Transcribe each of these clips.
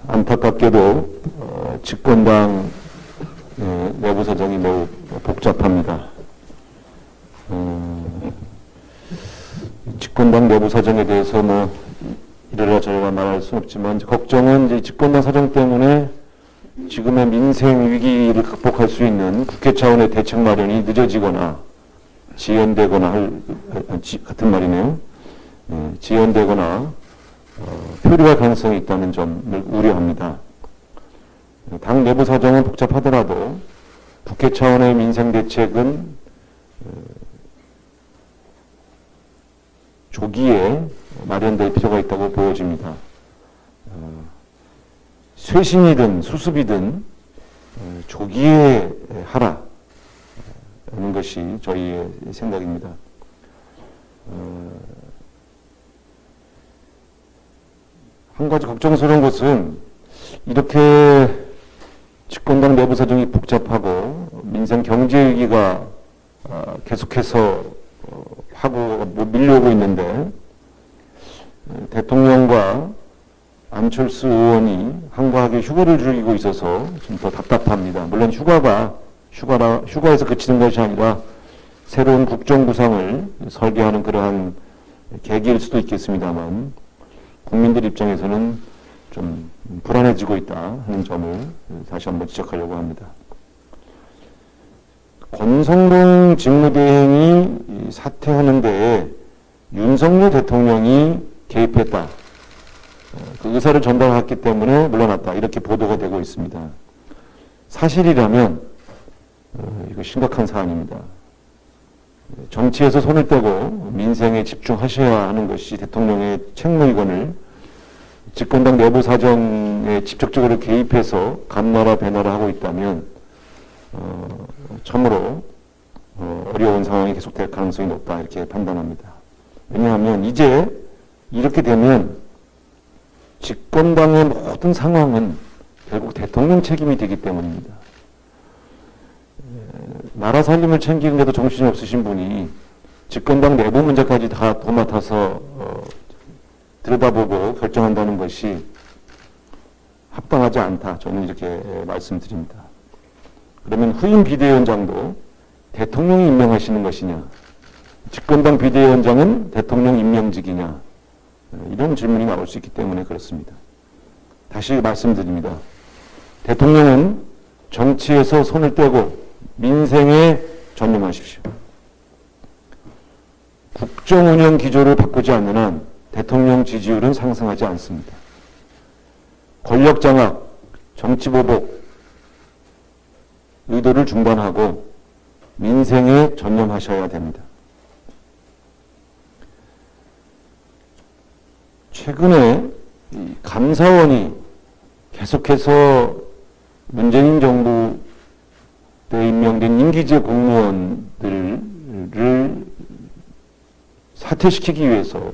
안타깝게도 집권당 내부 사정이 매우 복잡합니다. 집권당 내부 사정에 대해서 이래라 저래라 말할 수는 없지만 걱정은 이제 집권당 사정 때문에 지금의 민생 위기를 극복할 수 있는 국회 차원의 대책 마련이 늦어지거나 지연되거나 같은 말이네요. 지연되거나 표류할 가능성이 있다는 점을 우려합니다. 당 내부 사정은 복잡하더라도 국회 차원의 민생 대책은 조기에 마련될 필요가 있다고 보여집니다. 쇄신이든 수습이든 조기에 하라는 것이 저희의 생각입니다. 한 가지 걱정스러운 것은 이렇게 집권당 내부 사정이 복잡하고 민생 경제 위기가 계속해서 밀려오고 있는데 대통령과 안철수 의원이 한가하게 휴가를 즐기고 있어서 좀 더 답답합니다. 물론 휴가에서 그치는 것이 아니라 새로운 국정 구상을 설계하는 그러한 계기일 수도 있겠습니다만 국민들 입장에서는 좀 불안해지고 있다 하는 점을 다시 한번 지적하려고 합니다. 권성동 직무대행이 사퇴하는 데에 윤석열 대통령이 개입했다. 그 의사를 전달했기 때문에 물러났다. 이렇게 보도가 되고 있습니다. 사실이라면 이거 심각한 사안입니다. 정치에서 손을 떼고 민생에 집중하셔야 하는 것이 대통령의 책무이건을 집권당 내부 사정에 직접적으로 개입해서 감나라 배나라 하고 있다면 참으로 어려운 상황이 계속될 가능성이 높다 이렇게 판단합니다. 왜냐하면 이제 이렇게 되면 집권당의 모든 상황은 결국 대통령 책임이 되기 때문입니다. 나라 살림을 챙기는데도 정신이 없으신 분이 집권당 내부 문제까지 다 도맡아서 들여다보고 결정한다는 것이 합당하지 않다. 저는 이렇게 말씀드립니다. 그러면 후임 비대위원장도 대통령이 임명하시는 것이냐, 집권당 비대위원장은 대통령 임명직이냐, 이런 질문이 나올 수 있기 때문에 그렇습니다. 다시 말씀드립니다. 대통령은 정치에서 손을 떼고 민생에 전념하십시오. 국정 운영 기조를 바꾸지 않는 한 대통령 지지율은 상승하지 않습니다. 권력 장악, 정치 보복, 의도를 중단하고 민생에 전념하셔야 됩니다. 최근에 감사원이 계속해서 문재인 정부 때 임명된 임기제 공무원들을 사퇴시키기 위해서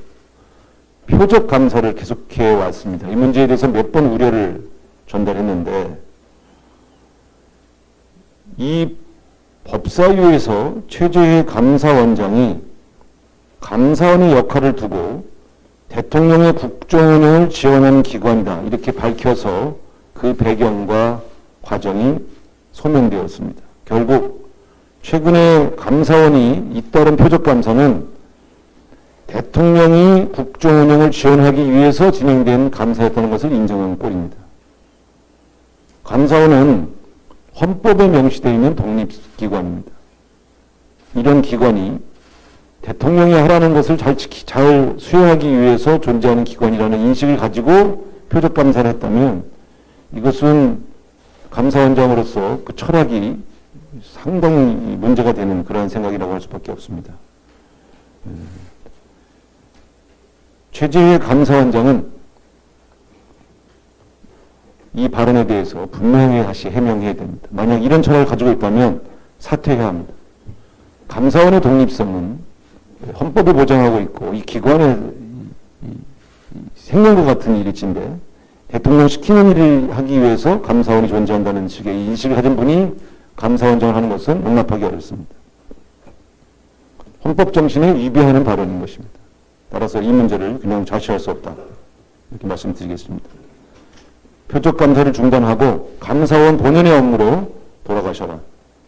표적 감사를 계속해 왔습니다. 이 문제에 대해서 몇 번 우려를 전달했는데 이 법사위에서 최재해 감사원장이 감사원의 역할을 두고 대통령의 국정운영을 지원하는 기관이다 이렇게 밝혀서 그 배경과 과정이 소명되었습니다. 결국 최근에 감사원이 잇따른 표적감사는 대통령이 국정운영을 지원하기 위해서 진행된 감사였다는 것을 인정한 꼴입니다. 감사원은 헌법에 명시되어 있는 독립기관입니다. 이런 기관이 대통령이 하라는 것을 잘 수행하기 위해서 존재하는 기관이라는 인식을 가지고 표적감사를 했다면 이것은 감사원장으로서 그 철학이 상당히 문제가 되는 그러한 생각이라고 할 수밖에 없습니다. 최재해 감사원장은 이 발언에 대해서 분명히 다시 해명해야 됩니다. 만약 이런 철학을 가지고 있다면 사퇴해야 합니다. 감사원의 독립성은 헌법이 보장하고 있고 이 기관의 생명과 같은 일일진데 대통령 시키는 일을 하기 위해서 감사원이 존재한다는 식의 인식을 가진 분이 감사원장을 하는 것은 용납하기 어렵습니다. 헌법 정신에 위배하는 발언인 것입니다. 따라서 이 문제를 그냥 좌시할 수 없다. 이렇게 말씀드리겠습니다. 표적 감사를 중단하고 감사원 본연의 업무로 돌아가셔라.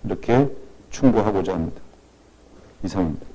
이렇게 충고하고자 합니다. 이상입니다.